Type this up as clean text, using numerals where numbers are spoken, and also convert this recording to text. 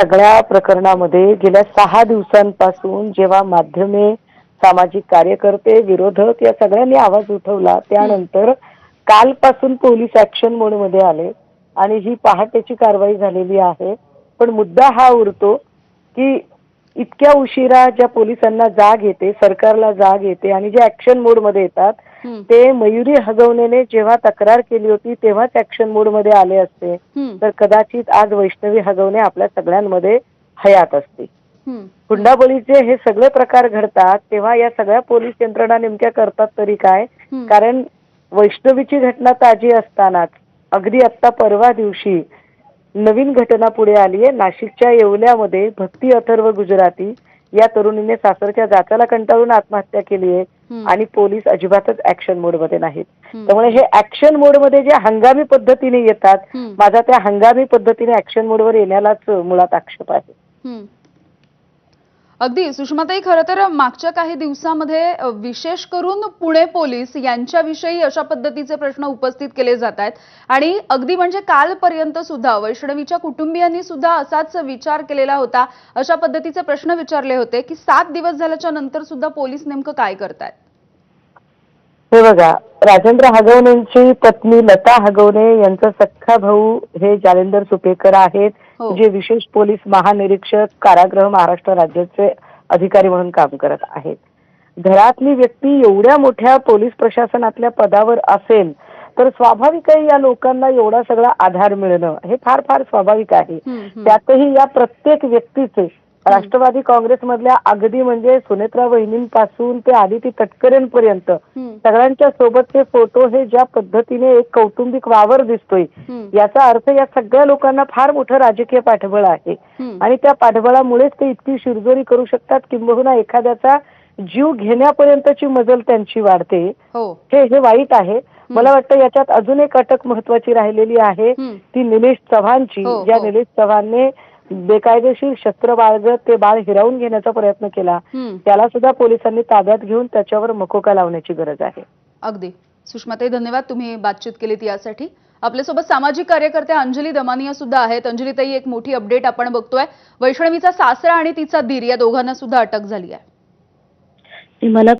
सगळ्या प्रकरणामध्ये गेल्या 6 दिवसांपासून जेव्हा माध्यमे, सामाजिक कार्यकर्ते, विरोधक या सगळ्यांनी आवाज उठवला, त्यानंतर कालपासून पोलीस ॲक्शन मोडमध्ये आले आणि ही पहाटेची कारवाई झालेली आहे. पण मुद्दा हा उरतो, की इतक्या उशिरा ज्या पोलिसांना जाग येते, सरकारला जाग येते आणि जे ॲक्शन मोडमध्ये येतात, ते मयुरी हगवणेने जेव्हा तक्रार केली होती तेव्हाच ॲक्शन मोडमध्ये आले असते, तर कदाचित आज वैष्णवी हगवणे आपल्या सगळ्यांमध्ये हयात असते. हुंडाबळीचे हे सगळे प्रकार घडतात तेव्हा या सगळ्या पोलीस यंत्रणा नेमक्या करतात तरी काय? कारण वैष्णवीची घटना ताजी असतानाच अगदी आत्ता परवा दिवशी नवीन घटना पुढे आली आहे. नाशिकच्या येवल्यामध्ये भक्ती अथर्व गुजराती या तरुणीने सासरच्या जाचाला कंटाळून आत्महत्या केली आहे आणि पोलीस अजिबातच ॲक्शन मोडमध्ये नाहीत. त्यामुळे हे ॲक्शन मोडमध्ये जे हंगामी पद्धतीने येतात, माझा त्या हंगामी पद्धतीने ॲक्शन मोडवर येण्यालाच मुळात आक्षेप आहे. अगदी सुषमाताई, खरं तर मागच्या काही दिवसामध्ये विशेष करून पुणे पोलीस यांच्याविषयी अशा पद्धतीचे प्रश्न उपस्थित केले जात आहेत आणि अगदी म्हणजे कालपर्यंत सुद्धा वैष्णवीच्या कुटुंबियांनी सुद्धा असाच विचार केलेला होता. अशा पद्धतीचे प्रश्न विचारले होते की 7 दिवस झाल्याच्या नंतर सुद्धा पोलीस नेमकं काय करतायत? हे बघा, राजेंद्र हगवणेंची पत्नी लता हगवणे यांचा सख्खा भाऊ हे जालेंदर सुपेकर आहेत, जे विशेष पोलीस महानिरीक्षक कारागृह महाराष्ट्र राज्याचे अधिकारी म्हणून काम करत आहेत. घरातली व्यक्ती एवढ्या मोठ्या पोलीस प्रशासनातल्या पदावर असेल तर स्वाभाविक आहे या लोकांना एवढा सगळा आधार मिळणं हे फार फार स्वाभाविक आहे. त्यातही या प्रत्येक व्यक्तीचे राष्ट्रवादी काँग्रेसमधल्या अगदी म्हणजे सुनेत्रा वहिनींपासून ते आदिती तटकरेंपर्यंत सगळ्यांच्या सोबतचे फोटो हे ज्या पद्धतीने एक कौटुंबिक वावर दिसतोय, याचा अर्थ या सगळ्या लोकांना फार मोठं राजकीय पाठबळ आहे आणि त्या पाठबळामुळेच ते इतकी शिरजोरी करू शकतात, किंबहुना एखाद्याचा जीव घेण्यापर्यंतची मजल त्यांची वाढते. हे वाईट आहे. मला वाटतं याच्यात अजून एक अटक महत्वाची राहिलेली आहे, ती निलेश चव्हाणची. ज्या निलेश चव्हाणने बेकायदेशीर शस्त्र बाळगत ते बाळ हिरावून घेण्याचा प्रयत्न केला, त्याला सुद्धा पोलिसांनी ताब्यात घेऊन त्याच्यावर मकोका लावण्याची गरज आहे. अगदी सुषमाताई, धन्यवाद तुम्ही बातचीत केलीत यासाठी. आपल्यासोबत सामाजिक कार्यकर्त्या अंजली दमानिया सुद्धा आहेत. अंजलीताई, एक मोठी अपडेट आपण बघतोय, वैष्णवीचा सासरा आणि तिचा दीर या दोघांना सुद्धा अटक झाली आहे. मला